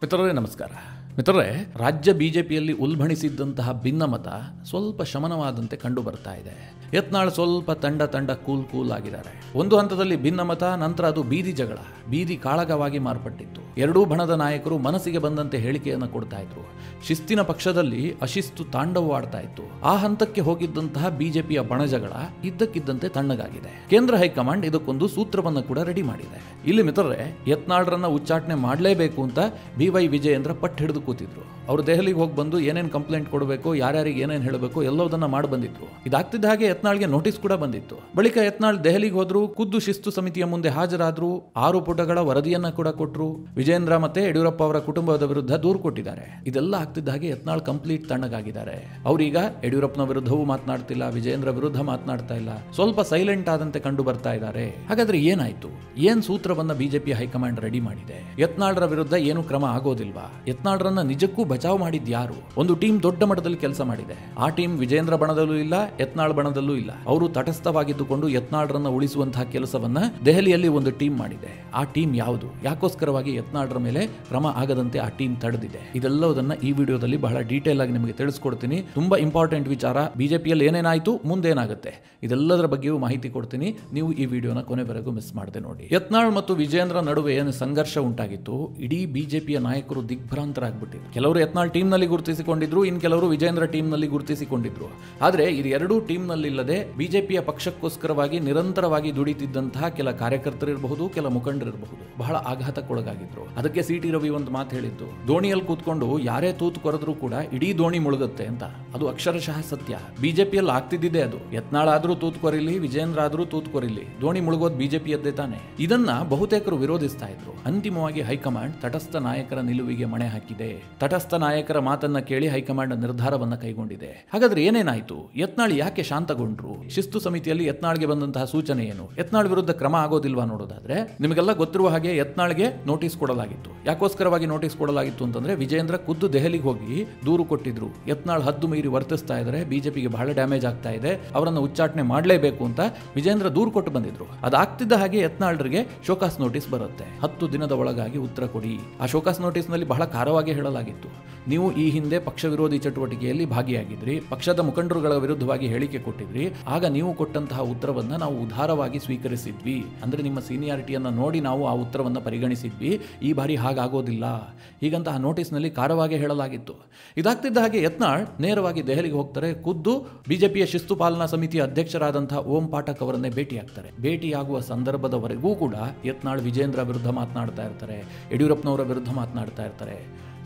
ಮಿತ್ರರೇ ನಮಸ್ಕಾರ. ಮಿತ್ರರೇ, ರಾಜ್ಯ ಬಿಜೆಪಿಯಲ್ಲಿ ಉಲ್ಬಣಿಸಿದ್ದಂತಹ ಭಿನ್ನಮತ ಸ್ವಲ್ಪ ಶಮನವಾದಂತೆ ಕಂಡು ಬರ್ತಾ ಇದೆ. ಯತ್ನಾಳ್ ಸ್ವಲ್ಪ ತಂಡ ಕೂಲ್ ಆಗಿದ್ದಾರೆ. ಒಂದು ಹಂತದಲ್ಲಿ ಭಿನ್ನಮತ, ನಂತರ ಅದು ಬೀದಿ ಜಗಳ, ಬೀದಿ ಕಾಳಗವಾಗಿ ಮಾರ್ಪಟ್ಟಿತ್ತು. ಎರಡೂ ಬಣದ ನಾಯಕರು ಮನಸ್ಸಿಗೆ ಬಂದಂತೆ ಹೇಳಿಕೆಯನ್ನು ಕೊಡ್ತಾ ಇದ್ರು. ಶಿಸ್ತಿನ ಪಕ್ಷದಲ್ಲಿ ಅಶಿಸ್ತು ತಾಂಡವವಾಡ್ತಾ ಇತ್ತು. ಆ ಹಂತಕ್ಕೆ ಹೋಗಿದ್ದಂತಹ ಬಿಜೆಪಿಯ ಬಣಜಗಳ ಇದ್ದಕ್ಕಿದ್ದಂತೆ ತಣ್ಣಗಾಗಿದೆ. ಕೇಂದ್ರ ಹೈಕಮಾಂಡ್ ಇದಕ್ಕೊಂದು ಸೂತ್ರವನ್ನು ಕೂಡ ರೆಡಿ ಮಾಡಿದೆ. ಇಲ್ಲಿ ಮಿತ್ರರೇ, ಯತ್ನಾಳ್ರನ್ನ ಉಚ್ಚಾಟನೆ ಮಾಡಲೇಬೇಕು ಅಂತ BY ವಿಜಯೇಂದ್ರ ಪಟ್ಟು ಹಿಡಿದು ಕೂತಿದ್ರು. ಅವರು ದೆಹಲಿಗೆ ಹೋಗಿ ಬಂದು ಏನೇನು ಕಂಪ್ಲೇಂಟ್ ಕೊಡಬೇಕು, ಯಾರ್ಯಾರಿಗೆ ಏನೇನು ಹೇಳಬೇಕು ಎಲ್ಲವನ್ನ ಮಾಡಿ ಬಂದಿದ್ರು. ಇದಾಗ್ತಿದ್ದ ಹಾಗೆ ಯತ್ನಾಳ್ಗೆ ನೋಟಿಸ್ ಕೂಡ ಬಂದಿತ್ತು. ಬಳಿಕ ಯತ್ನಾಳ್ ದೆಹಲಿಗೆ ಹೋದ್ರು, ಖುದ್ದು ಶಿಸ್ತು ಸಮಿತಿಯ ಮುಂದೆ ಹಾಜರಾದ್ರು, 6 ಪುಟಗಳ ವರದಿಯನ್ನ ಕೂಡ ಕೊಟ್ಟರು. ವಿಜಯೇಂದ್ರ ಮತ್ತೆ ಯಡಿಯೂರಪ್ಪ ಅವರ ಕುಟುಂಬದ ವಿರುದ್ಧ ದೂರು ಕೊಟ್ಟಿದ್ದಾರೆ. ಇದೆಲ್ಲ ಆಗ್ತಿದ್ದ ಹಾಗೆ ಯತ್ನಾಳ್ ಕಂಪ್ಲೀಟ್ ತಣ್ಣಗಾಗಿದ್ದಾರೆ. ಅವರೀಗ ಯಡಿಯೂರಪ್ಪನ ವಿರುದ್ಧವೂ ಮಾತನಾಡ್ತಿಲ್ಲ, ವಿಜಯೇಂದ್ರ ವಿರುದ್ಧ ಮಾತನಾಡ್ತಾ ಇಲ್ಲ, ಸ್ವಲ್ಪ ಸೈಲೆಂಟ್ ಆದಂತೆ ಕಂಡು ಬರ್ತಾ ಇದ್ದಾರೆ. ಹಾಗಾದ್ರೆ ಏನಾಯ್ತು? ಏನ್ ಸೂತ್ರವನ್ನ ಬಿಜೆಪಿ ಹೈಕಮಾಂಡ್ ರೆಡಿ ಮಾಡಿದೆ? ಯತ್ನಾಳ್ರ ವಿರುದ್ಧ ಏನು ಕ್ರಮ ಆಗೋದಿಲ್ವಾ? ಯತ್ನಾಳ್ರನ್ನ ನಿಜಕ್ಕೂ ಬಚಾವ್ ಮಾಡಿದ್ ಯಾರು? ಒಂದು ಟೀಮ್ ದೊಡ್ಡ ಮಟ್ಟದಲ್ಲಿ ಕೆಲಸ ಮಾಡಿದೆ. ಆ ಟೀಮ್ ವಿಜೇಂದ್ರ ಬಣದಲ್ಲೂ ಇಲ್ಲ, ಯತ್ನಾಳ್ ಬಣದಲ್ಲೂ ಇಲ್ಲ. ಅವರು ತಟಸ್ಥವಾಗಿದ್ದುಕೊಂಡು ಯತ್ನಾಳ್ರನ್ನ ಉಳಿಸುವಂತಹ ಕೆಲಸವನ್ನ ದೆಹಲಿಯಲ್ಲಿ ಒಂದು ಟೀಮ್ ಮಾಡಿದೆ. ಆ ಟೀಮ್ ಯಾವುದು? ಯಾಕೋಸ್ಕರವಾಗಿ ಯತ್ನಾಳ್ರ ಮೇಲೆ ಕ್ರಮ ಆಗದಂತೆ ಆ ಟೀಮ್ ತಡೆದಿದೆ? ಇದೆಲ್ಲದನ್ನ ಈ ವಿಡಿಯೋದಲ್ಲಿ ಬಹಳ ಡೀಟೇಲ್ ಆಗಿ ನಿಮಗೆ ತಿಳಿಸ್ಕೊಡ್ತೀನಿ. ತುಂಬಾ ಇಂಪಾರ್ಟೆಂಟ್ ವಿಚಾರ. ಬಿಜೆಪಿಯಲ್ಲಿ ಏನೇನಾಯ್ತು, ಮುಂದೇನಾಗುತ್ತೆ, ಇದೆಲ್ಲದರ ಬಗ್ಗೆಯೂ ಮಾಹಿತಿ ಕೊಡ್ತೀನಿ. ನೀವು ಈ ವಿಡಿಯೋನ ಕೊನೆವರೆಗೂ ಮಿಸ್ ಮಾಡದೆ ನೋಡಿ. ಯತ್ನಾಳ್ ಮತ್ತು ವಿಜೇಂದ್ರ ನಡುವೆ ಏನು ಸಂಘರ್ಷ ಉಂಟಾಗಿತ್ತು, ಇಡೀ ಬಿಜೆಪಿಯ ನಾಯಕರು ದಿಗ್ಭ್ರಾಂತರಾಗ್ಬಿಟ್ಟಿದ್ರು. ಕೆಲವರು ಯತ್ನಾಳ್ ಟೀಮ್ ನಲ್ಲಿ ಗುರುತಿಸಿಕೊಂಡಿದ್ರು, ಇನ್ ಕೆಲವರು ವಿಜೇಂದ್ರ ಟೀಮ್ ನಲ್ಲಿ ಗುರುತಿಸಿಕೊಂಡಿದ್ರು. ಆದ್ರೆ ಇದು ಎರಡೂ ಟೀಮ್ ನಲ್ಲಿ ಇಲ್ಲದೆ ಬಿಜೆಪಿಯ ಪಕ್ಷಕ್ಕೋಸ್ಕರವಾಗಿ ನಿರಂತರವಾಗಿ ದುಡಿತಿದ್ದಂತಹ ಕೆಲ ಕಾರ್ಯಕರ್ತರಿರಬಹುದು, ಕೆಲ ಮುಖಂಡರಿರಬಹುದು, ಬಹಳ ಆಘಾತಕ್ಕೊಳಗಾಗಿದ್ರು. ಅದಕ್ಕೆ CT ರವಿ ಒಂದು ಮಾತು ಹೇಳಿದ್ದು, ದೋಣಿಯಲ್ಲಿ ಕೂತ್ಕೊಂಡು ಯಾರೇ ತೂತು ಕೊರೆದ್ರೂ ಕೂಡ ಇಡೀ ದೋಣಿ ಮುಳುಗುತ್ತೆ ಅಂತ. ಅದು ಅಕ್ಷರಶಃ ಸತ್ಯ. ಬಿಜೆಪಿಯಲ್ಲಿ ಆಗ್ತಿದ್ದಿದೆ ಅದು. ಯತ್ನಾಳ್ ಆದ್ರೂ ತೂತು ಕೊರಿಲಿ, ವಿಜೇಂದ್ರ ಆದ್ರೂ ತೂತು ಕೊರಿಲಿ, ದೋಣಿ ಮುಳುಗೋದು ಬಿಜೆಪಿಯದ್ದೇ ತಾನೆ. ಇದನ್ನ ಬಹುತೇಕರು ವಿರೋಧಿಸ್ತಾ ಇದ್ರು. ಅಂತಿಮವಾಗಿ ಹೈಕಮಾಂಡ್ ತಟಸ್ಥ ನಾಯಕರ ನಿಲುವಿಗೆ ಮಣೆ ಹಾಕಿದೆ. ತಟಸ್ಥ ನಾಯಕರ ಮಾತನ್ನ ಕೇಳಿ ಹೈಕಮಾಂಡ್ ನಿರ್ಧಾರವನ್ನ ಕೈಗೊಂಡಿದೆ. ಹಾಗಾದ್ರೆ ಏನೇನಾಯ್ತು? ಯತ್ನಾಳ್ ಯಾಕೆ ಶಾಂತಗೊಂಡ್ರು? ಶಿಸ್ತು ಸಮಿತಿಯಲ್ಲಿ ಯತ್ನಾಳ್ಗೆ ಬಂದಂತಹ ಸೂಚನೆ ಏನು? ಯತ್ನಾಳ್ ವಿರುದ್ಧ ಕ್ರಮ ಆಗೋದಿಲ್ವಾ? ನೋಡೋದಾದ್ರೆ ನಿಮಗೆಲ್ಲ ಗೊತ್ತಿರುವ ಹಾಗೆ ಯತ್ನಾಳ್ಗೆ ನೋಟಿಸ್ ಕೊಡಲಾಗಿತ್ತು. ಯಾಕೋಸ್ಕರವಾಗಿ ನೋಟಿಸ್ ಕೊಡಲಾಗಿತ್ತು ಅಂತಂದ್ರೆ, ವಿಜೇಂದ್ರ ಖುದ್ದು ದೆಹಲಿಗೆ ಹೋಗಿ ದೂರು ಕೊಟ್ಟಿದ್ರು. ಯತ್ನಾಳ್ ಹದ್ದು ಮೀರಿ ವರ್ತಿಸ್ತಾ ಇದ್ದಾರೆ, ಬಿಜೆಪಿಗೆ ಬಹಳ ಡ್ಯಾಮೇಜ್ ಆಗ್ತಾ ಇದೆ, ಅವರನ್ನು ಉಚ್ಚಾಟನೆ ಮಾಡಲೇಬೇಕು ಅಂತ ವಿಜೇಂದ್ರ ದೂರು ಕೊಟ್ಟು ಬಂದಿದ್ರು. ಅದಾಗ್ತಿದ್ದ ಹಾಗೆ ಯತ್ನಾಳ್ರಿಗೆ ಶೋಕಾಸ್ ನೋಟಿಸ್ ಬರುತ್ತೆ. 10 ದಿನದ ಒಳಗಾಗಿ ಉತ್ತರ ಕೊಡಿ. ಆ ಶೋಕಾಸ್ ನೋಟಿಸ್ ನಲ್ಲಿ ಬಹಳ ಖಾರವಾಗಿ ಹೇಳಲಾಗಿತ್ತು, ನೀವು ಈ ಹಿಂದೆ ಪಕ್ಷ ವಿರೋಧಿ ಚಟುವಟಿಕೆಯಲ್ಲಿ ಭಾಗಿಯಾಗಿದ್ರಿ, ಪಕ್ಷದ ಮುಖಂಡರುಗಳ ವಿರುದ್ಧವಾಗಿ ಹೇಳಿಕೆ ಕೊಟ್ಟಿದ್ರಿ, ಆಗ ನೀವು ಕೊಟ್ಟಂತಹ ಉತ್ತರವನ್ನ ನಾವು ಉದಾರವಾಗಿ ಸ್ವೀಕರಿಸಿದ್ವಿ. ಅಂದ್ರೆ ನಿಮ್ಮ ಸೀನಿಯಾರಿಟಿಯನ್ನ ನೋಡಿ ನಾವು ಆ ಉತ್ತರವನ್ನ ಪರಿಗಣಿಸಿದ್ವಿ. ಈ ಬಾರಿ ಹಾಗಾಗೋದಿಲ್ಲ, ಹೀಗಂತಹ ನೋಟಿಸ್ ನಲ್ಲಿ ಖಾರವಾಗಿ ಹೇಳಲಾಗಿತ್ತು. ಇದಾಗ್ತಿದ್ದ ಹಾಗೆ ಯತ್ನಾಳ್ ನೇರವಾಗಿ ದೆಹಲಿಗೆ ಹೋಗ್ತಾರೆ. ಖುದ್ದು ಬಿಜೆಪಿಯ ಶಿಸ್ತು ಪಾಲನಾ ಸಮಿತಿಯ ಅಧ್ಯಕ್ಷರಾದಂತಹ ಓಂ ಪಾಠಕ್ ಅವರನ್ನೇ ಭೇಟಿಯಾಗ್ತಾರೆ. ಭೇಟಿಯಾಗುವ ಸಂದರ್ಭದವರೆಗೂ ಕೂಡ ಯತ್ನಾಳ್ ವಿಜೇಂದ್ರ ವಿರುದ್ಧ ಮಾತನಾಡ್ತಾ ಇರ್ತಾರೆ, ಯಡಿಯೂರಪ್ಪನವರ ವಿರುದ್ಧ ಮಾತನಾಡ್ತಾ ಇರ್ತಾರೆ,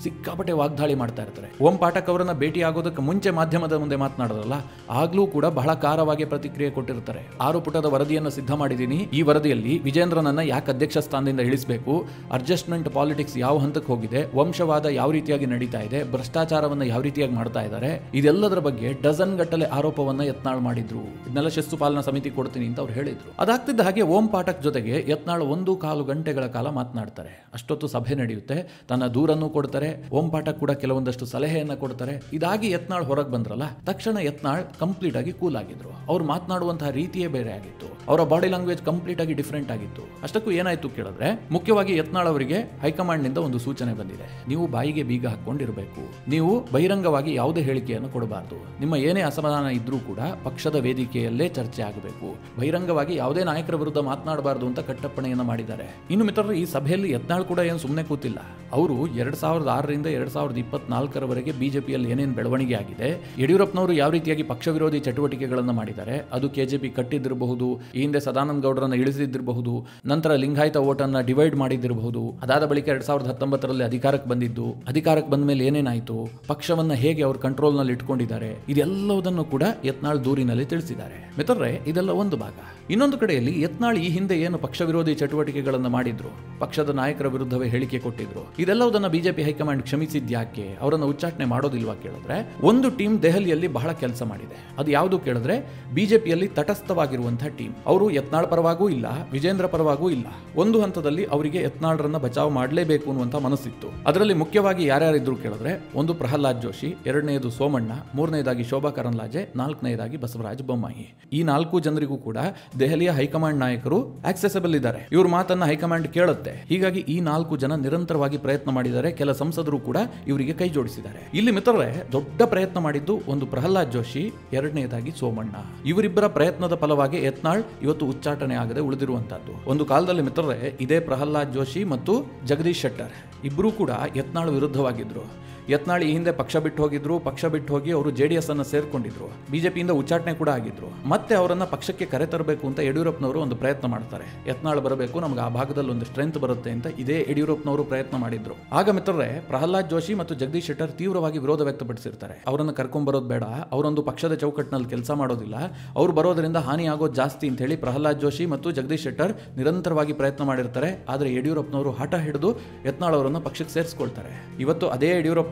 ಸಿಕ್ಕಾಪಟ್ಟೆ ವಾಗ್ದಾಳಿ ಮಾಡ್ತಾ ಇರ್ತಾರೆ. ಓಂ ಪಾಠಕ್ ಅವರನ್ನ ಭೇಟಿ ಆಗೋದಕ್ಕೆ ಮುಂಚೆ ಮಾಧ್ಯಮದ ಮುಂದೆ ಮಾತನಾಡೋದಲ್ಲ, ಆಗ್ಲೂ ಕೂಡ ಬಹಳ ಖಾರವಾಗಿ ಪ್ರತಿಕ್ರಿಯೆ ಕೊಟ್ಟಿರ್ತಾರೆ. 6 ಪುಟದ ವರದಿಯನ್ನು ಸಿದ್ಧ ಮಾಡಿದ್ದೀನಿ. ಈ ವರದಿಯಲ್ಲಿ ವಿಜೇಂದ್ರನನ್ನ ಯಾಕೆ ಅಧ್ಯಕ್ಷ ಸ್ಥಾನದಿಂದ ಇಳಿಸಬೇಕು, ಅಡ್ಜಸ್ಟ್ಮೆಂಟ್ ಪಾಲಿಟಿಕ್ಸ್ ಯಾವ ಹಂತಕ್ಕೆ ಹೋಗಿದೆ, ವಂಶವಾದ ಯಾವ ರೀತಿಯಾಗಿ ನಡೀತಾ ಇದೆ, ಭ್ರಷ್ಟಾಚಾರವನ್ನ ಯಾವ ರೀತಿಯಾಗಿ ಮಾಡ್ತಾ ಇದ್ದಾರೆ, ಇದೆಲ್ಲದರ ಬಗ್ಗೆ ಡಜನ್ ಗಟ್ಟಲೆ ಆರೋಪವನ್ನ ಯತ್ನಾಳ್ ಮಾಡಿದ್ರು. ಇದನ್ನೆಲ್ಲ ಶಿಸ್ತು ಪಾಲನಾ ಸಮಿತಿ ಕೊಡ್ತೀನಿ ಅಂತ ಅವ್ರು ಹೇಳಿದ್ರು. ಅದಾಗ್ತಿದ್ದ ಹಾಗೆ ಓಂ ಪಾಠಕ್ ಜೊತೆಗೆ ಯತ್ನಾಳ್ 1.25 ಗಂಟೆಗಳ ಕಾಲ ಮಾತನಾಡ್ತಾರೆ. ಅಷ್ಟೊತ್ತು ಸಭೆ ನಡೆಯುತ್ತೆ. ತನ್ನ ದೂರನ್ನು ಕೊಡ್ತಾರೆ. ಓಂ ಪಾಠಕ್ ಕೂಡ ಕೆಲವೊಂದಷ್ಟು ಸಲಹೆಯನ್ನ ಕೊಡ್ತಾರೆ. ಇದಾಗಿ ಯತ್ನಾಳ್ ಹೊರಗೆ ಬಂದ್ರಲ್ಲ, ತಕ್ಷಣ ಯತ್ನಾಳ್ ಕಂಪ್ಲೀಟ್ ಆಗಿ ಕೂಲ್ ಆಗಿದ್ರು. ಅವ್ರು ಮಾತನಾಡುವಂತಹ ರೀತಿಯೇ ಬೇರೆ ಆಗಿತ್ತು. ಅವರ ಬಾಡಿ ಲ್ಯಾಂಗ್ವೇಜ್ ಕಂಪ್ಲೀಟ್ ಆಗಿ ಡಿಫರೆಂಟ್ ಆಗಿತ್ತು. ಅಷ್ಟಕ್ಕೂ ಏನಾಯ್ತು ಕೇಳಿದ್ರೆ, ಮುಖ್ಯವಾಗಿ ಯತ್ನಾಳ್ ಅವರಿಗೆ ಹೈಕಮಾಂಡ್ ನಿಂದ ಒಂದು ಸೂಚನೆ ಬಂದಿದೆ. ನೀವು ಬಾಯಿಗೆ ಬೀಗ ಹಾಕೊಂಡಿರಬೇಕು, ನೀವು ಬಹಿರಂಗವಾಗಿ ಯಾವುದೇ ಹೇಳಿಕೆಯನ್ನು ಕೊಡಬಾರದು, ನಿಮ್ಮ ಏನೇ ಅಸಮಾಧಾನ ಇದ್ರೂ ಕೂಡ ಪಕ್ಷದ ವೇದಿಕೆಯಲ್ಲೇ ಚರ್ಚೆ ಆಗಬೇಕು, ಬಹಿರಂಗವಾಗಿ ಯಾವುದೇ ನಾಯಕರ ವಿರುದ್ಧ ಮಾತನಾಡಬಾರದು ಅಂತ ಕಟ್ಟಪ್ಪಣೆಯನ್ನ ಮಾಡಿದ್ದಾರೆ. ಇನ್ನು ಮಿತ್ರರು, ಈ ಸಭೆಯಲ್ಲಿ ಯತ್ನಾಳ್ ಕೂಡ ಏನು ಸುಮ್ಮನೆ ಕೂತಿಲ್ಲ. ಅವರು 2006ರಿಂದ 2024ರವರೆಗೆ ಬಿಜೆಪಿಯಲ್ಲಿ ಏನೇನು ಬೆಳವಣಿಗೆ ಆಗಿದೆ, ಯಡಿಯೂರಪ್ಪನವರು ಯಾವ ರೀತಿಯಾಗಿ ಪಕ್ಷ ವಿರೋಧಿ ಚಟುವಟಿಕೆಗಳನ್ನು ಮಾಡಿದ್ದಾರೆ, ಅದು ಕೆಜೆಪಿ ಕಟ್ಟಿದ್ದಿರಬಹುದು, ಈ ಹಿಂದೆ ಸದಾನಂದ ಗೌಡರನ್ನ ಇಳಿಸಿದ್ದಿರಬಹುದು, ನಂತರ ಲಿಂಗಾಯತ ಓಟನ್ನ ಡಿವೈಡ್ ಮಾಡಿದ್ದಿರಬಹುದು, ಅದಾದ ಬಳಿಕ 2019ರಲ್ಲಿ ಅಧಿಕಾರಕ್ಕೆ ಬಂದಿದ್ದು, ಅಧಿಕಾರಕ್ಕೆ ಬಂದ ಮೇಲೆ ಏನೇನಾಯಿತು, ಪಕ್ಷವನ್ನ ಹೇಗೆ ಅವರು ಕಂಟ್ರೋಲ್ ನಲ್ಲಿ ಇಟ್ಕೊಂಡಿದ್ದಾರೆ, ಇದೆಲ್ಲವುದನ್ನು ಕೂಡ ಯತ್ನಾಳ್ ದೂರಿನಲ್ಲಿ ತಿಳಿಸಿದ್ದಾರೆ. ಮಿತ್ರರೇ, ಇದೆಲ್ಲ ಒಂದು ಭಾಗ. ಇನ್ನೊಂದು ಕಡೆಯಲ್ಲಿ ಯತ್ನಾಳ್ ಈ ಹಿಂದೆ ಏನು ಪಕ್ಷ ವಿರೋಧಿ ಚಟುವಟಿಕೆಗಳನ್ನು ಮಾಡಿದ್ರು, ಪಕ್ಷದ ನಾಯಕರ ವಿರುದ್ಧವೇ ಹೇಳಿಕೆ ಕೊಟ್ಟಿದ್ರು, ಇದೆಲ್ಲವುದನ್ನು ಬಿಜೆಪಿ ಹೈಕಮಾಂಡ್ ಹೈಕಮಾಂಡ್ ಕ್ಷಮಿಸಿದ್ಯಾಕೆ, ಅವರನ್ನು ಉಚ್ಚಾಟನೆ ಮಾಡೋದಿಲ್ವಾ ಕೇಳಿದ್ರೆ, ಒಂದು ಟೀಮ್ ದೆಹಲಿಯಲ್ಲಿ ಬಹಳ ಕೆಲಸ ಮಾಡಿದೆ. ಅದು ಯಾವುದು ಕೇಳಿದ್ರೆ ಬಿಜೆಪಿಯಲ್ಲಿ ತಟಸ್ಥವಾಗಿರುವಂತಹ ಟೀಮ್. ಅವರು ಯತ್ನಾಳ್ ಪರವಾಗೂ ಇಲ್ಲ, ವಿಜೇಂದ್ರ ಪರವಾಗೂ ಇಲ್ಲ. ಒಂದು ಹಂತದಲ್ಲಿ ಅವರಿಗೆ ಯತ್ನಾಳ್ರನ್ನ ಬಚಾವ್ ಮಾಡಲೇಬೇಕು ಅನ್ನುವಂಥ ಮನಸ್ಸಿತ್ತು. ಅದರಲ್ಲಿ ಮುಖ್ಯವಾಗಿ ಯಾರ್ಯಾರಿದ್ರು ಕೇಳಿದ್ರೆ, ಒಂದು ಪ್ರಹ್ಲಾದ್ ಜೋಶಿ, ಎರಡನೆಯದು ಸೋಮಣ್ಣ, ಮೂರನೇದಾಗಿ ಶೋಭಾ ಕರಂದ್ಲಾಜೆ, ನಾಲ್ಕನೇದಾಗಿ ಬಸವರಾಜ ಬೊಮ್ಮಾಯಿ. ಈ 4 ಜನರಿಗೂ ಕೂಡ ದೆಹಲಿಯ ಹೈಕಮಾಂಡ್ ನಾಯಕರು ಆಕ್ಸೆಸಬಲ್ ಇದ್ದಾರೆ. ಇವ್ರ ಮಾತನ್ನ ಹೈಕಮಾಂಡ್ ಕೇಳುತ್ತೆ. ಹೀಗಾಗಿ ಈ 4 ಜನ ನಿರಂತರವಾಗಿ ಪ್ರಯತ್ನ ಮಾಡಿದ್ದಾರೆ. ಕೆಲ ಸಂಸದರು ಕೂಡ ಇವರಿಗೆ ಕೈ ಜೋಡಿಸಿದ್ದಾರೆ. ಇಲ್ಲಿ ಮಿತ್ರರೇ, ದೊಡ್ಡ ಪ್ರಯತ್ನ ಮಾಡಿದ್ದು ಒಂದು ಪ್ರಹ್ಲಾದ್ ಜೋಶಿ, ಎರಡನೇದಾಗಿ ಸೋಮಣ್ಣ. ಇವರಿಬ್ಬರ ಪ್ರಯತ್ನದ ಫಲವಾಗಿ ಯತ್ನಾಳ್ ಇವತ್ತು ಉಚ್ಚಾಟನೆ ಆಗದೆ ಉಳಿದಿರುವಂತಹದ್ದು. ಒಂದು ಕಾಲದಲ್ಲಿ ಮಿತ್ರರೇ, ಇದೇ ಪ್ರಹ್ಲಾದ್ ಜೋಶಿ ಮತ್ತು ಜಗದೀಶ್ ಶೆಟ್ಟರ್ ಇಬ್ಬರೂ ಕೂಡ ಯತ್ನಾಳ್ ವಿರುದ್ಧವಾಗಿದ್ರು. ಯತ್ನಾಳ್ ಈ ಹಿಂದೆ ಪಕ್ಷ ಬಿಟ್ಟು ಹೋಗಿದ್ರು. ಪಕ್ಷ ಬಿಟ್ಟು ಹೋಗಿ ಅವರು JDS ಅನ್ನು ಸೇರ್ಕೊಂಡಿದ್ರು. ಬಿಜೆಪಿಯಿಂದ ಉಚ್ಚಾಟನೆ ಕೂಡ ಆಗಿದ್ರು. ಮತ್ತೆ ಅವರನ್ನ ಪಕ್ಷಕ್ಕೆ ಕರೆತರಬೇಕು ಅಂತ ಯಡಿಯೂರಪ್ಪನವರು ಒಂದು ಪ್ರಯತ್ನ ಮಾಡ್ತಾರೆ. ಯತ್ನಾಳ್ ಬರಬೇಕು, ನಮ್ಗೆ ಆ ಭಾಗದಲ್ಲಿ ಒಂದು ಸ್ಟ್ರೆಂತ್ ಬರುತ್ತೆ ಅಂತ ಇದೇ ಯಡಿಯೂರಪ್ಪನವರು ಪ್ರಯತ್ನ ಮಾಡಿದ್ರು. ಆಗ ಮಿತ್ರರೇ, ಪ್ರಹ್ಲಾದ್ ಜೋಶಿ ಮತ್ತು ಜಗದೀಶ್ ಶೆಟ್ಟರ್ ತೀವ್ರವಾಗಿ ವಿರೋಧ ವ್ಯಕ್ತಪಡಿಸಿರ್ತಾರೆ. ಅವರನ್ನು ಕರ್ಕೊಂಡ್ ಬರೋದು ಬೇಡ, ಅವರೊಂದು ಪಕ್ಷದ ಚೌಕಟ್ಟಿನಲ್ಲಿ ಕೆಲಸ ಮಾಡೋದಿಲ್ಲ, ಅವ್ರು ಬರೋದ್ರಿಂದ ಹಾನಿ ಆಗೋದು ಜಾಸ್ತಿ ಅಂತ ಹೇಳಿ ಪ್ರಹ್ಲಾದ್ ಜೋಶಿ ಮತ್ತು ಜಗದೀಶ್ ಶೆಟ್ಟರ್ ನಿರಂತರವಾಗಿ ಪ್ರಯತ್ನ ಮಾಡಿರ್ತಾರೆ. ಆದ್ರೆ ಯಡಿಯೂರಪ್ಪನವರು ಹಠ ಹಿಡಿದು ಯತ್ನಾಳ್ ಅವರನ್ನು ಪಕ್ಷಕ್ಕೆ ಸೇರಿಸ್ಕೊಳ್ತಾರೆ. ಇವತ್ತು ಅದೇ ಯಡಿಯೂರಪ್ಪನವರಿಗೆ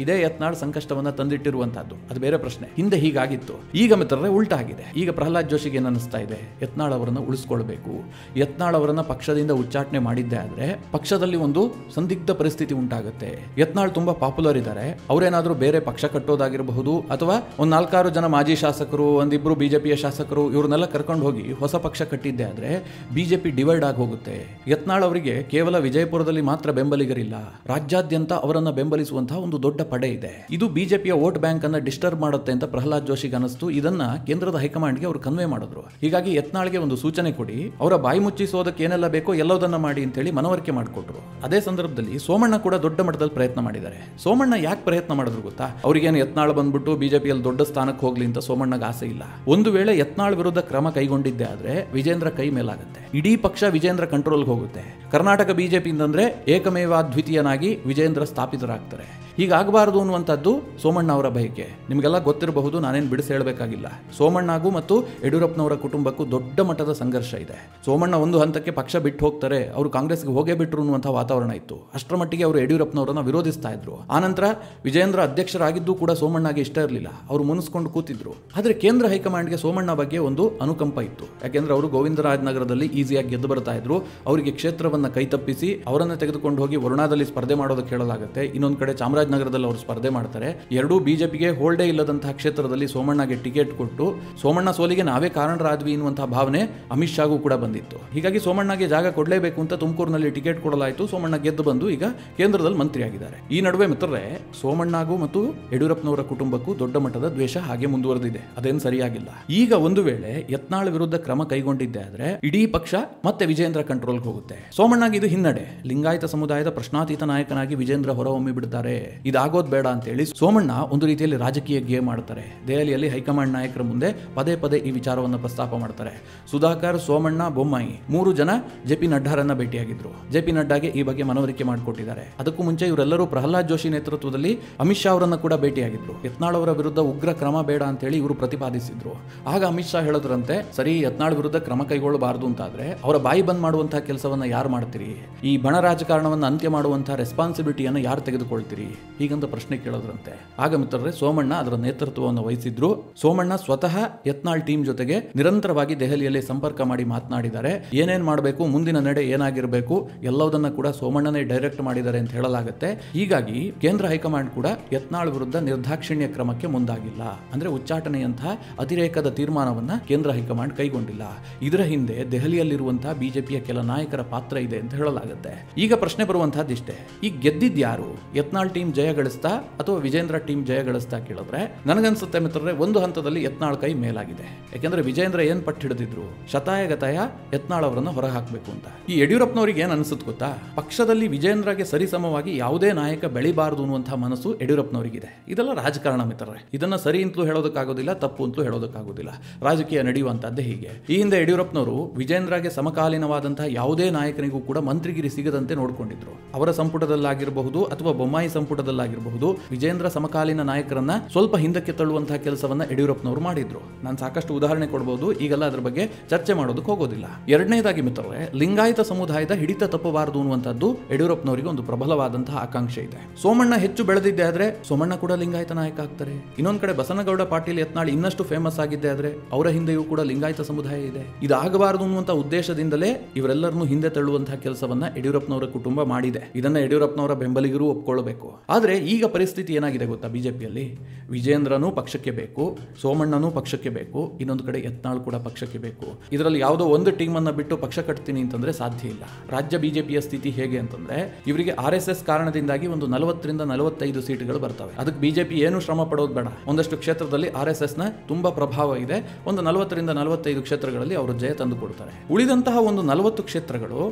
ಇದೇ ಯತ್ನಾಳ್ ಸಂಕಷ್ಟವನ್ನ ತಂದಿಟ್ಟಿರುವಂತಹದ್ದು. ಅದು ಬೇರೆ ಪ್ರಶ್ನೆ. ಹಿಂದೆ ಹೀಗಾಗಿತ್ತು. ಈಗ ಮಿತ್ರರೇ ಉಲ್ಟಾ ಆಗಿದೆ. ಈಗ ಪ್ರಹ್ಲಾದ್ ಜೋಶಿಗೆ ಏನು ಅನಿಸ್ತಾ ಇದೆ, ಯತ್ನಾಳ್ ಅವರನ್ನ ಉಳಿಸ್ಕೊಳ್ಬೇಕು. ಯತ್ನಾಳ್ ಅವರನ್ನ ಪಕ್ಷದಿಂದ ಉಚ್ಚಾಟನೆ ಮಾಡಿದ್ದೆ ಆದ್ರೆ ಪಕ್ಷದಲ್ಲಿ ಒಂದು ಸಂದಿಗ್ಧ ಪರಿಸ್ಥಿತಿ ಉಂಟಾಗುತ್ತೆ. ಯತ್ನಾಳ್ ತುಂಬಾ ಪಾಪ್ಯುಲರ್ ಇದ್ದಾರೆ. ಅವರೇನಾದ್ರೂ ಬೇರೆ ಪಕ್ಷ ಕಟ್ಟೋದಾಗಿರಬಹುದು, ಅಥವಾ ಒಂದ್ 4-6 ಜನ ಮಾಜಿ ಶಾಸಕರು, ಒಂದಿಬ್ರು ಬಿಜೆಪಿಯ ಶಾಸಕರು ಇವ್ರನ್ನೆಲ್ಲ ಕರ್ಕೊಂಡು ಹೋಗಿ ಹೊಸ ಪಕ್ಷ ಕಟ್ಟಿದ್ದೆ ಆದ್ರೆ ಬಿಜೆಪಿ ಡಿವೈಡ್ ಆಗಿ ಹೋಗುತ್ತೆ. ಯತ್ನಾಳ್ ಅವರಿಗೆ ಕೇವಲ ವಿಜಯಪುರದಲ್ಲಿ ಮಾತ್ರ ಬೆಂಬಲಿಗರಿಲ್ಲ, ರಾಜ್ಯಾದ್ಯಂತ ಅವರನ್ನ ಬೆಂಬಲಿಸುವಂತಹ ಒಂದು ದೊಡ್ಡ ಪಡೆ ಇದೆ. ಇದು ಬಿಜೆಪಿಯ ವೋಟ್ ಬ್ಯಾಂಕ್ ಅನ್ನ ಡಿಸ್ಟರ್ಬ್ ಮಾಡುತ್ತೆ ಅಂತ ಪ್ರಹ್ಲಾದ್ ಜೋಶಿಗೆ ಅನಿಸ್ತು. ಇದನ್ನ ಕೇಂದ್ರದ ಹೈಕಮಾಂಡ್ಗೆ ಅವರು ಕನ್ವೆ ಮಾಡಿದ್ರು. ಹೀಗಾಗಿ ಯತ್ನಾಳ್ಗೆ ಒಂದು ಸೂಚನೆ ಕೊಡಿ, ಅವರ ಬಾಯಿ ಮುಚ್ಚಿಸೋದಕ್ಕೆ ಏನೆಲ್ಲ ಬೇಕೋ ಎಲ್ಲದನ್ನ ಮಾಡಿ ಅಂತ ಹೇಳಿ ಮನವರಿಕೆ ಮಾಡಿಕೊಟ್ರು. ಅದೇ ಸಂದರ್ಭದಲ್ಲಿ ಸೋಮಣ್ಣ ಕೂಡ ದೊಡ್ಡ ಮಟ್ಟದಲ್ಲಿ ಪ್ರಯತ್ನ ಮಾಡಿದ್ದಾರೆ. ಸೋಮಣ್ಣ ಯಾಕೆ ಪ್ರಯತ್ನ ಮಾಡಿದ್ರು ಗೊತ್ತಾ? ಅವರಿಗೇನು ಯತ್ನಾಳ್ ಬಂದ್ಬಿಟ್ಟು ಬಿಜೆಪಿಯಲ್ಲಿ ದೊಡ್ಡ ಸ್ಥಾನಕ್ಕೆ ಹೋಗ್ಲಿ ಅಂತ ಸೋಮಣ್ಣಗೆ ಆಸೆ ಇಲ್ಲ. ಒಂದು ವೇಳೆ ಯತ್ನಾಳ್ ವಿರುದ್ಧ ಕ್ರಮ ಕೈಗೊಂಡಿದ್ದೆ ಆದ್ರೆ ವಿಜೇಂದ್ರ ಕೈ ಮೇಲಾಗುತ್ತೆ. ಇಡೀ ಪಕ್ಷ ವಿಜೇಂದ್ರ ಕಂಟ್ರೋಲ್ಗೆ ಹೋಗುತ್ತೆ. ಕರ್ನಾಟಕ ಬಿಜೆಪಿಯಿಂದಂದ್ರೆ ಏಕಮೇವಾದ್ವಿತೀಯನಾಗಿ ವಿಜೇಂದ್ರ ಸ್ಥಾಪಿತರಾಗ್ತಾರೆ. ಹೀಗಾಗಬಾರದು ಅನ್ನುವಂಥದ್ದು ಸೋಮಣ್ಣ ಅವರ ಬಯಕೆ. ನಿಮಗೆಲ್ಲ ಗೊತ್ತಿರಬಹುದು, ನಾನೇನು ಬಿಡಿಸಿ ಹೇಳಬೇಕಾಗಿಲ್ಲ. ಸೋಮಣ್ಣಗೂ ಮತ್ತು ಯಡಿಯೂರಪ್ಪನವರ ಕುಟುಂಬಕ್ಕೂ ದೊಡ್ಡ ಮಟ್ಟದ ಸಂಘರ್ಷ ಇದೆ. ಸೋಮಣ್ಣ ಒಂದು ಹಂತಕ್ಕೆ ಪಕ್ಷ ಬಿಟ್ಟು ಹೋಗ್ತಾರೆ, ಅವರು ಕಾಂಗ್ರೆಸ್ಗೆ ಹೋಗೇ ಬಿಟ್ಟರು ಅನ್ನುವಂಥ ವಾತಾವರಣ ಇತ್ತು. ಅಷ್ಟರ ಮಟ್ಟಿಗೆ ಅವರು ಯಡಿಯೂರಪ್ಪನವರನ್ನ ವಿರೋಧಿಸ್ತಾ ಇದ್ರು. ಆನಂತರ ವಿಜೇಂದ್ರ ಅಧ್ಯಕ್ಷರಾಗಿದ್ದು ಕೂಡ ಸೋಮಣ್ಣಗೆ ಇಷ್ಟ ಇರಲಿಲ್ಲ, ಅವರು ಮುನಿಸ್ಕೊಂಡು ಕೂತಿದ್ರು. ಆದರೆ ಕೇಂದ್ರ ಹೈಕಮಾಂಡ್ಗೆ ಸೋಮಣ್ಣ ಬಗ್ಗೆ ಒಂದು ಅನುಕಂಪ ಇತ್ತು. ಯಾಕೆಂದ್ರೆ ಅವರು ಗೋವಿಂದರಾಜನಗರದಲ್ಲಿ ಈಸಿಯಾಗಿ ಗೆದ್ದು ಬರ್ತಾ ಇದ್ರು. ಅವರಿಗೆ ಕ್ಷೇತ್ರವನ್ನ ಕೈತಪ್ಪಿಸಿ ಅವರನ್ನ ತೆಗೆದುಕೊಂಡು ಹೋಗಿ ವರುಣಾದಲ್ಲಿ ಸ್ಪರ್ಧೆ ಮಾಡೋದಕ್ಕೆ ಹೇಳಲಾಗುತ್ತೆ. ಇನ್ನೊಂದು ಕಡೆ ಚಾಮರಾಜನಗರದಲ್ಲಿ ಅವರು ಸ್ಪರ್ಧೆ ಮಾಡ್ತಾರೆ. ಎರಡೂ ಬಿಜೆಪಿಗೆ ಹೋಲ್ಡೇ ಇಲ್ಲದಂತಹ ಕ್ಷೇತ್ರದಲ್ಲಿ ಸೋಮಣ್ಣಗೆ ಟಿಕೆಟ್ ಕೊಟ್ಟು ಸೋಮಣ್ಣ ಸೋಲಿಗೆ ನಾವೇ ಕಾರಣರಾದ್ವಿ ಎನ್ನುವಂತಹ ಭಾವನೆ ಅಮಿತ್ ಶಾಗೂ ಕೂಡ ಬಂದಿತ್ತು. ಹೀಗಾಗಿ ಸೋಮಣ್ಣಗೆ ಜಾಗ ಕೊಡಲೇಬೇಕು ಅಂತ ತುಮಕೂರಿನಲ್ಲಿ ಟಿಕೆಟ್ ಕೊಡಲಾಯಿತು. ಸೋಮಣ್ಣ ಗೆದ್ದು ಬಂದು ಈಗ ಕೇಂದ್ರದಲ್ಲಿ ಮಂತ್ರಿಯಾಗಿದ್ದಾರೆ. ಈ ನಡುವೆ ಮಿತ್ರರೇ, ಸೋಮಣ್ಣಗೂ ಮತ್ತು ಯಡಿಯೂರಪ್ಪನವರ ಕುಟುಂಬಕ್ಕೂ ದೊಡ್ಡ ಮಟ್ಟದ ದ್ವೇಷ ಹಾಗೆ ಮುಂದುವರೆದಿದೆ. ಅದೇನು ಸರಿಯಾಗಿಲ್ಲ. ಈಗ ಒಂದು ವೇಳೆ ಯತ್ನಾಳ್ ವಿರುದ್ಧ ಕ್ರಮ ಕೈಗೊಂಡಿದ್ದೆ ಆದ್ರೆ ಇಡೀ ಪಕ್ಷ ಮತ್ತೆ ವಿಜೇಂದ್ರ ಕಂಟ್ರೋಲ್ಗೆ ಹೋಗುತ್ತೆ. ಸೋಮಣ್ಣಗೆ ಇದು ಹಿನ್ನಡೆ. ಲಿಂಗಾಯತ ಸಮುದಾಯದ ಪ್ರಶ್ನಾತೀತ ನಾಯಕನಾಗಿ ವಿಜೇಂದ್ರ ಹೊರಹೊಮ್ಮಿ ಬಿಡ್ತಾರೆ. ಇದಾಗೋದ್ ಬೇಡ ಅಂತ ಹೇಳಿ ಸೋಮಣ್ಣ ಒಂದು ರೀತಿಯಲ್ಲಿ ರಾಜಕೀಯ ಗೇಮ್ ಮಾಡ್ತಾರೆ. ದೆಹಲಿಯಲ್ಲಿ ಹೈಕಮಾಂಡ್ ನಾಯಕರ ಮುಂದೆ ಪದೇ ಪದೇ ಈ ವಿಚಾರವನ್ನು ಪ್ರಸ್ತಾಪ ಮಾಡ್ತಾರೆ. ಸುಧಾಕರ್, ಸೋಮಣ್ಣ, ಬೊಮ್ಮಾಯಿ 3 ಜನ JP ನಡ್ಡಾರನ್ನ ಭೇಟಿಯಾಗಿದ್ರು. JP ನಡ್ಡಾಗೆ ಈ ಬಗ್ಗೆ ಮನವರಿಕೆ ಮಾಡಿಕೊಟ್ಟಿದ್ದಾರೆ. ಅದಕ್ಕೂ ಮುಂಚೆ ಇವರೆಲ್ಲರೂ ಪ್ರಹ್ಲಾದ್ ಜೋಶಿ ನೇತೃತ್ವದಲ್ಲಿ ಅಮಿತ್ ಶಾ ಅವರನ್ನ ಕೂಡ ಭೇಟಿಯಾಗಿದ್ರು. ಯತ್ನಾಳ್ ಅವರ ವಿರುದ್ಧ ಉಗ್ರ ಕ್ರಮ ಬೇಡ ಅಂತ ಹೇಳಿ ಇವರು ಪ್ರತಿಪಾದಿಸಿದ್ರು. ಆಗ ಅಮಿತ್ ಶಾ ಹೇಳಿದ್ರಂತೆ, ಸರಿ, ಯತ್ನಾಳ್ ವಿರುದ್ಧ ಕ್ರಮ ಕೈಗೊಳ್ಳಬಾರದು ಅಂತಾದ್ರೆ ಅವರ ಬಾಯಿ ಬಂದ್ ಮಾಡುವಂತಹ ಕೆಲಸವನ್ನ ಯಾರು ಮಾಡ್ತೀರಿ? ಈ ಬಣ ರಾಜಕಾರಣವನ್ನು ಅಂತ್ಯ ಮಾಡುವಂತಹ ರೆಸ್ಪಾನ್ಸಿಬಿಲಿಟಿಯನ್ನು ಯಾರು ತೆಗೆದುಕೊಳ್ತೀರಿ? ಹೀಗಂತ ಪ್ರಶ್ನೆ ಕೇಳೋದ್ರಂತೆ. ಆಗ ಮಿತ್ರರೇ, ಸೋಮಣ್ಣ ಅದರ ನೇತೃತ್ವವನ್ನು ವಹಿಸಿದ್ರು. ಸೋಮಣ್ಣ ಸ್ವತಃ ಯತ್ನಾಳ್ ಟೀಮ್ ಜೊತೆಗೆ ನಿರಂತರವಾಗಿ ದೆಹಲಿಯಲ್ಲಿ ಸಂಪರ್ಕ ಮಾಡಿ ಮಾತನಾಡಿದ್ದಾರೆ. ಏನೇನ್ ಮಾಡಬೇಕು, ಮುಂದಿನ ನಡೆ ಏನಾಗಿರಬೇಕು ಎಲ್ಲವನ್ನ ಕೂಡ ಸೋಮಣ್ಣನೇ ಡೈರೆಕ್ಟ್ ಮಾಡಿದ್ದಾರೆ ಅಂತ ಹೇಳಲಾಗುತ್ತೆ. ಹೀಗಾಗಿ ಕೇಂದ್ರ ಹೈಕಮಾಂಡ್ ಕೂಡ ಯತ್ನಾಳ್ ವಿರುದ್ಧ ನಿರ್ದಾಕ್ಷಿಣ್ಯ ಕ್ರಮಕ್ಕೆ ಮುಂದಾಗಿಲ್ಲ. ಅಂದ್ರೆ ಉಚ್ಚಾಟನೆಯಂತಹ ಅತಿರೇಕದ ತೀರ್ಮಾನವನ್ನ ಕೇಂದ್ರ ಹೈಕಮಾಂಡ್ ಕೈಗೊಂಡಿಲ್ಲ. ಇದರ ಹಿಂದೆ ದೆಹಲಿಯಲ್ಲಿರುವಂತಹ ಬಿಜೆಪಿಯ ಕೆಲ ನಾಯಕರ ಪಾತ್ರ ಇದೆ ಅಂತ ಹೇಳಲಾಗುತ್ತೆ. ಈಗ ಪ್ರಶ್ನೆ ಬರುವಂತಹದ್ದಿಷ್ಟೇ, ಈಗ ಗೆದ್ದಿದ್ ಯಾರು? ಯತ್ನಾಳ್ ಟೀಮ್ ಜಯ ಗಳಿಸ್ತಾ ಅಥವಾ ವಿಜೇಂದ್ರ ಟೀಮ್ ಜಯ ಗಳಿಸ್ತಾ ಕೇಳಿದ್ರೆ ನನಗನ್ಸುತ್ತೆ ಮಿತ್ರರೇ, ಒಂದು ಹಂತದಲ್ಲಿ ಯತ್ನಾಳ್ ಕೈ ಮೇಲಾಗಿದೆ. ಯಾಕೆಂದ್ರೆ ವಿಜೇಂದ್ರ ಏನ್ ಪಟ್ಟು ಹಿಡಿದಿದ್ರು, ಶತಾಯಗತಾಯ ಯತ್ನಾಳ್ ಅವರನ್ನ ಹೊರ ಹಾಕಬೇಕು ಅಂತ. ಈ ಯಡಿಯೂರಪ್ಪನವರಿಗೆ ಏನ್ ಅನ್ಸುತ್ತೆ ಗೊತ್ತಾ? ಪಕ್ಷದಲ್ಲಿ ವಿಜೇಂದ್ರಗೆ ಸರಿಸಮವಾಗಿ ಯಾವುದೇ ನಾಯಕ ಬೆಳಿಬಾರದು ಅನ್ನುವಂತಹ ಮನಸ್ಸು ಯಡಿಯೂರಪ್ಪನವರಿಗಿದೆ. ಇದೆಲ್ಲ ರಾಜಕಾರಣ ಮಿತ್ರರೇ. ಇದನ್ನ ಸರಿ ಅಂತಲೂ ಹೇಳೋದಕ್ಕಾಗೋದಿಲ್ಲ, ತಪ್ಪು ಅಂತಲೂ ಹೇಳೋದಕ್ಕಾಗೋದಿಲ್ಲ. ರಾಜಕೀಯ ನಡೆಯುವಂತದ್ದೇ ಹೀಗೆ. ಈ ಹಿಂದೆ ಯಡಿಯೂರಪ್ಪನವರು ವಿಜೇಂದ್ರಗೆ ಸಮಕಾಲೀನವಾದಂತಹ ಯಾವುದೇ ನಾಯಕನಿಗೂ ಕೂಡ ಮಂತ್ರಿಗಿರಿ ಸಿಗದಂತೆ ನೋಡಿಕೊಂಡಿದ್ರು. ಅವರ ಸಂಪುಟದಲ್ಲಾಗಿರಬಹುದು ಅಥವಾ ಬೊಮ್ಮಾಯಿ ಸಂಪುಟದಲ್ಲಾಗಿರಬಹುದು ವಿಜೇಂದ್ರ ಸಮಕಾಲೀನ ನಾಯಕರನ್ನ ಸ್ವಲ್ಪ ಹಿಂದಕ್ಕೆ ತಳ್ಳುವಂತಹ ಕೆಲಸವನ್ನ ಯಡಿಯೂರಪ್ಪನವರು ಮಾಡಿದ್ರು. ನಾನು ಸಾಕಷ್ಟು ಉದಾಹರಣೆ ಕೊಡಬಹುದು, ಈಗೆಲ್ಲ ಅದ್ರ ಬಗ್ಗೆ ಚರ್ಚೆ ಮಾಡೋದಕ್ಕೆ ಹೋಗೋದಿಲ್ಲ. ಎರಡನೇದಾಗಿ ಮಿತ್ರರೇ, ಲಿಂಗಾಯತ ಸಮುದಾಯದ ಹಿಡಿತ ತಪ್ಪಬಾರದು ಅನ್ನುವಂಥದ್ದು ಯಡಿಯೂರಪ್ಪನವರಿಗೆ ಒಂದು ಪ್ರಬಲವಾದಂತಹ ಆಕಾಂಕ್ಷೆ ಇದೆ. ಸೋಮಣ್ಣ ಹೆಚ್ಚು ಬೆಳೆದಿದ್ದೆ ಆದ್ರೆ ಸೋಮಣ್ಣ ಕೂಡ ಲಿಂಗಾಯತ ನಾಯಕ ಆಗ್ತಾರೆ. ಇನ್ನೊಂದ್ ಕಡೆ ಬಸನಗೌಡ ಪಾಟೀಲ್ ಯತ್ನಾಳ್ ಇನ್ನಷ್ಟು ಫೇಮಸ್ ಆಗಿದ್ದೆ ಆದ್ರೆ ಅವರ ಹಿಂದೆಯೂ ಕೂಡ ಲಿಂಗಾಯತ ಸಮುದಾಯ ಇದೆ. ಇದಾಗಬಾರದು ಅನ್ನುವಂತ ಉದ್ದೇಶದಿಂದಲೇ ಇವರೆಲ್ಲರನ್ನು ಹಿಂದೆ ತಳ್ಳುವಂತಹ ಕೆಲಸವನ್ನ ಯಡಿಯೂರಪ್ಪನವರ ಕುಟುಂಬ ಮಾಡಿದೆ. ಇದನ್ನ ಯಡಿಯೂರಪ್ಪನವರ ಬೆಂಬಲಿಗರು ಒಪ್ಕೊಳ್ಳಬೇಕು. ಆದ್ರೆ ಈಗ ಪರಿಸ್ಥಿತಿ ಏನಾಗಿದೆ ಗೊತ್ತಾ, ಬಿಜೆಪಿಯಲ್ಲಿ ವಿಜೇಂದ್ರನೂ ಪಕ್ಷಕ್ಕೆ ಬೇಕು, ಸೋಮಣ್ಣನೂ ಪಕ್ಷಕ್ಕೆ ಬೇಕು, ಇನ್ನೊಂದು ಕಡೆ ಯತ್ನಾಳ್ ಕೂಡ ಪಕ್ಷಕ್ಕೆ ಬೇಕು. ಇದರಲ್ಲಿ ಯಾವುದೋ ಒಂದು ಟೀಮ್ ಅನ್ನ ಬಿಟ್ಟು ಪಕ್ಷ ಕಟ್ತೀನಿ ಅಂತಂದ್ರೆ ಸಾಧ್ಯ ಇಲ್ಲ. ರಾಜ್ಯ ಬಿಜೆಪಿಯ ಸ್ಥಿತಿ ಹೇಗೆ ಅಂತಂದ್ರೆ, ಇವರಿಗೆ RSS ಕಾರಣದಿಂದಾಗಿ ಒಂದು 40 ರಿಂದ 45 ಸೀಟ್ಗಳು ಬರ್ತವೆ. ಅದಕ್ಕೆ ಬಿಜೆಪಿ ಏನು ಶ್ರಮ ಪಡೋದು ಬೇಡ. ಒಂದಷ್ಟು ಕ್ಷೇತ್ರದಲ್ಲಿ RSS ನ ತುಂಬಾ ಪ್ರಭಾವ ಇದೆ. ಒಂದು 40 ರಿಂದ 45 ಕ್ಷೇತ್ರಗಳಲ್ಲಿ ಅವರು ಜಯ ತಂದು ಕೊಡ್ತಾರೆ. ಉಳಿದಂತಹ ಒಂದು 40 ಕ್ಷೇತ್ರಗಳು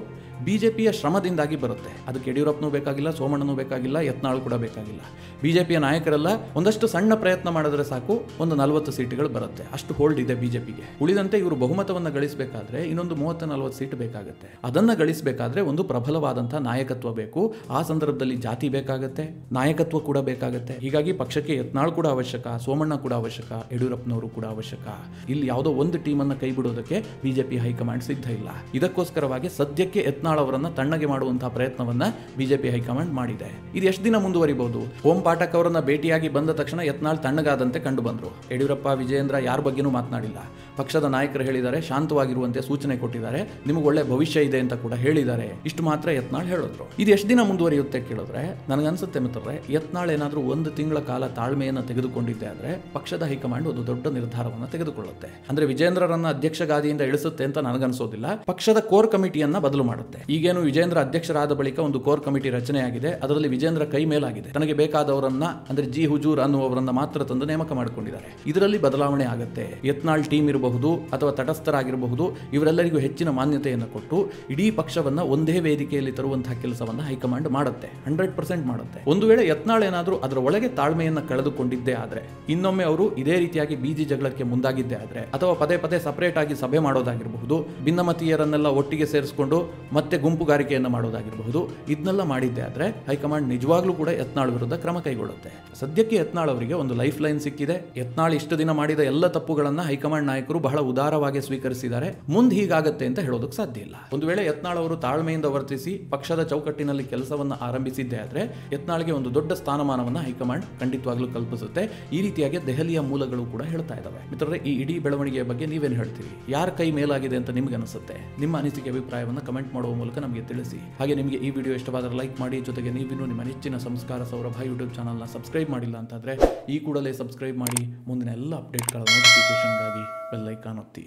ಬಿಜೆಪಿಯ ಶ್ರಮದಿಂದಾಗಿ ಬರುತ್ತೆ. ಅದಕ್ಕೆ ಯಡಿಯೂರಪ್ಪನೂ ಬೇಕಾಗಿಲ್ಲ, ಸೋಮಣ್ಣನೂ ಬೇಕಾಗಿಲ್ಲ, ಯತ್ನಾಳ್ ಕೂಡ ಬೇಕಾಗಿಲ್ಲ. ಬಿಜೆಪಿಯ ನಾಯಕರೆಲ್ಲ ಒಂದಷ್ಟು ಸಣ್ಣ ಪ್ರಯತ್ನ ಮಾಡಿದ್ರೆ ಸಾಕು, ಒಂದು 40 ಸೀಟ್ಗಳು ಬರುತ್ತೆ. ಅಷ್ಟು ಹೋಲ್ಡ್ ಇದೆ ಬಿಜೆಪಿಗೆ. ಉಳಿದಂತೆ ಇವರು ಬಹುಮತವನ್ನು ಗಳಿಸಬೇಕಾದ್ರೆ ಇನ್ನೊಂದು 30-40 ಸೀಟ್ ಬೇಕಾಗುತ್ತೆ. ಅದನ್ನ ಗಳಿಸಬೇಕಾದ್ರೆ ಒಂದು ಪ್ರಬಲವಾದಂತಹ ನಾಯಕತ್ವ ಬೇಕು. ಆ ಸಂದರ್ಭದಲ್ಲಿ ಜಾತಿ ಬೇಕಾಗುತ್ತೆ, ನಾಯಕತ್ವ ಕೂಡ ಬೇಕಾಗುತ್ತೆ. ಹೀಗಾಗಿ ಪಕ್ಷಕ್ಕೆ ಯತ್ನಾಳ್ ಕೂಡ ಅವಶ್ಯಕ, ಸೋಮಣ್ಣ ಕೂಡ ಅವಶ್ಯಕ, ಯಡಿಯೂರಪ್ಪನವರು ಕೂಡ ಅವಶ್ಯಕ. ಇಲ್ಲಿ ಯಾವುದೋ ಒಂದು ಟೀಮ್ ಅನ್ನ ಕೈ ಬಿಡೋದಕ್ಕೆ ಬಿಜೆಪಿ ಹೈಕಮಾಂಡ್ ಸಿದ್ಧ ಇಲ್ಲ. ಇದಕ್ಕೋಸ್ಕರವಾಗಿ ಸದ್ಯಕ್ಕೆ ಯತ್ನಾಳ್ ಅವರನ್ನ ತಣ್ಣಗೆ ಮಾಡುವಂತಹ ಪ್ರಯತ್ನವನ್ನ ಬಿಜೆಪಿ ಹೈಕಮಾಂಡ್ ಮಾಡಿದೆ. ಇದು ಎಷ್ಟು ದಿನ ಮುಂದುವರಿಬಹುದು? ಓಂ ಪಾಠಕ್ ಅವರನ್ನ ಭೇಟಿಯಾಗಿ ಬಂದ ತಕ್ಷಣ ಯತ್ನಾಳ್ ತಣ್ಣಗಾದಂತೆ ಕಂಡು ಬಂದ್ರು. ಯಡಿಯೂರಪ್ಪ ವಿಜಯೇಂದ್ರ ಯಾರ ಬಗ್ಗೆನೂ ಮಾತನಾಡಿಲ್ಲ. ಪಕ್ಷದ ನಾಯಕರು ಹೇಳಿದ್ದಾರೆ, ಶಾಂತವಾಗಿರುವಂತೆ ಸೂಚನೆ ಕೊಟ್ಟಿದ್ದಾರೆ, ನಿಮಗೆ ಒಳ್ಳೆ ಭವಿಷ್ಯ ಇದೆ ಅಂತ ಕೂಡ ಹೇಳಿದ್ದಾರೆ. ಇಷ್ಟು ಮಾತ್ರ ಯತ್ನಾಳ್ ಹೇಳಿದ್ರು. ಇದು ಎಷ್ಟು ದಿನ ಮುಂದುವರಿಯುತ್ತೆ ಕೇಳಿದ್ರೆ ನನಗನ್ಸುತ್ತೆ ಮಿತ್ರರೇ, ಯತ್ನಾಳ್ ಏನಾದ್ರೂ ಒಂದು ತಿಂಗಳ ಕಾಲ ತಾಳ್ಮೆಯನ್ನು ತೆಗೆದುಕೊಂಡಿದ್ದೆ ಆದ್ರೆ ಪಕ್ಷದ ಹೈಕಮಾಂಡ್ ಒಂದು ದೊಡ್ಡ ನಿರ್ಧಾರವನ್ನು ತೆಗೆದುಕೊಳ್ಳುತ್ತೆ. ಅಂದ್ರೆ ವಿಜೇಂದ್ರರನ್ನ ಅಧ್ಯಕ್ಷ ಗಾದಿಯಿಂದ ಇಳಿಸುತ್ತೆ ಅಂತ ನನಗನ್ಸೋದಿಲ್ಲ. ಪಕ್ಷದ ಕೋರ್ ಕಮಿಟಿಯನ್ನ ಬದಲು ಮಾಡುತ್ತೆ. ಈಗೇನು ವಿಜೇಂದ್ರ ಅಧ್ಯಕ್ಷರಾದ ಬಳಿಕ ಒಂದು ಕೋರ್ ಕಮಿಟಿ ರಚನೆ ಆಗಿದೆ. ಅದರಲ್ಲಿ ವಿಜೇಂದ್ರ ಕೈ ಮೇಲಾಗಿದೆ. ತನಗೆ ಬೇಕಾದವರನ್ನ ಅಂದ್ರೆ ಜಿ ಹುಜೂರ್ ಅನ್ನುವವರನ್ನ ಮಾತ್ರ ತಂದು ನೇಮಕ ಮಾಡಿಕೊಂಡಿದ್ದಾರೆ. ಇದರಲ್ಲಿ ಬದಲಾವಣೆ ಆಗುತ್ತೆ. ಯತ್ನಾಳ್ ಟೀಮ್ ಇರಬಹುದು ಅಥವಾ ತಟಸ್ಥರಾಗಿರಬಹುದು, ಇವರೆಲ್ಲರಿಗೂ ಹೆಚ್ಚಿನ ಮಾನ್ಯತೆಯನ್ನು ಕೊಟ್ಟು ಇಡೀ ಪಕ್ಷವನ್ನ ಒಂದೇ ವೇದಿಕೆಯಲ್ಲಿ ತರುವಂತಹ ಕೆಲಸವನ್ನ ಹೈಕಮಾಂಡ್ ಮಾಡುತ್ತೆ. 100% ಮಾಡುತ್ತೆ. ಒಂದು ವೇಳೆ ಯತ್ನಾಳ್ ಏನಾದ್ರೂ ಅದರ ಒಳಗೆ ತಾಳ್ಮೆಯನ್ನ ಕಳೆದುಕೊಂಡಿದ್ದೇ ಆದ್ರೆ, ಇನ್ನೊಮ್ಮೆ ಅವರು ಇದೇ ರೀತಿಯಾಗಿ ಬೀದಿ ಜಗಳಕ್ಕೆ ಮುಂದಾಗಿದ್ದೇ ಆದ್ರೆ, ಅಥವಾ ಪದೇ ಪದೇ ಸಪರೇಟ್ ಆಗಿ ಸಭೆ ಮಾಡೋದಾಗಿರಬಹುದು, ಭಿನ್ನಮತೀಯರನ್ನೆಲ್ಲ ಒಟ್ಟಿಗೆ ಸೇರಿಸಿಕೊಂಡು ಮತ್ತೆ ಗುಂಪುಗಾರಿಕೆಯನ್ನು ಮಾಡೋದಾಗಿರಬಹುದು, ಇದನ್ನೆಲ್ಲ ಮಾಡಿದ್ದೆ ಆದ್ರೆ ಹೈಕಮಾಂಡ್ ನಿಜವಾಗ್ಲೂ ಕೂಡ ಯತ್ನಾಳ್ ವಿರುದ್ಧ ಕ್ರಮ ಕೈಗೊಳ್ಳುತ್ತೆ. ಸದ್ಯಕ್ಕೆ ಯತ್ನಾಳ್ ಅವರಿಗೆ ಒಂದು ಲೈಫ್ ಲೈನ್ ಸಿಕ್ಕಿದೆ. ಯತ್ನಾಳ್ ಇಷ್ಟು ದಿನ ಮಾಡಿದ ಎಲ್ಲ ತಪ್ಪುಗಳನ್ನ ಹೈಕಮಾಂಡ್ ನಾಯಕರು ಬಹಳ ಉದಾರವಾಗಿ ಸ್ವೀಕರಿಸಿದ್ದಾರೆ. ಮುಂದೆ ಹೀಗಾಗತ್ತೆ ಅಂತ ಹೇಳೋದಕ್ಕೆ ಸಾಧ್ಯ ಇಲ್ಲ. ಒಂದು ವೇಳೆ ಯತ್ನಾಳ್ ಅವರು ತಾಳ್ಮೆಯಿಂದ ವರ್ತಿಸಿ ಪಕ್ಷದ ಚೌಕಟ್ಟಿನಲ್ಲಿ ಕೆಲಸವನ್ನ ಆರಂಭಿಸಿದ್ದೆ ಆದ್ರೆ ಯತ್ನಾಳ್ಗೆ ಒಂದು ದೊಡ್ಡ ಸ್ಥಾನಮಾನವನ್ನ ಹೈಕಮಾಂಡ್ ಖಂಡಿತವಾಗ್ಲೂ ಕಲ್ಪಿಸುತ್ತೆ. ಈ ರೀತಿಯಾಗಿ ದೆಹಲಿಯ ಮೂಲಗಳು ಕೂಡ ಹೇಳ್ತಾ ಇದ್ದಾವೆ. ಮಿತ್ರರೇ, ಈ ಇಡೀ ಬೆಳವಣಿಗೆಯ ಬಗ್ಗೆ ನೀವೇನು ಹೇಳ್ತೀರಿ? ಯಾರ ಕೈ ಮೇಲಾಗಿದೆ ಅಂತ ನಿಮ್ಗೆ ಅನಿಸುತ್ತೆ? ನಿಮ್ಮ ಅನಿಸಿಕೆ ಅಭಿಪ್ರಾಯವನ್ನು ಕಮೆಂಟ್ ಮಾಡುವ ಮೂಲಕ ನಮಗೆ ತಿಳಿಸಿ. ಹಾಗೆ ನಿಮಗೆ ಈ ವಿಡಿಯೋ ಇಷ್ಟವಾದರೆ ಲೈಕ್ ಮಾಡಿ. ಜೊತೆಗೆ ನೀವಿನ್ನೂ ನಿಮ್ಮ ನೆಚ್ಚಿನ ಸಂಸ್ಕಾರ ಸೌರಭ ಯೂಟ್ಯೂಬ್ ಚಾನಲ್ನ ಸಬ್ಸ್ಕ್ರೈಬ್ ಮಾಡಿಲ್ಲ ಅಂತಾದರೆ ಈ ಕೂಡಲೇ ಸಬ್ಸ್ಕ್ರೈಬ್ ಮಾಡಿ. ಮುಂದಿನ ಎಲ್ಲ ಅಪ್ಡೇಟ್ಗಳ ನೋಟಿಫಿಕೇಶನ್ಗಾಗಿ ಬೆಲ್ ಐಕಾನ್ ಒತ್ತಿ.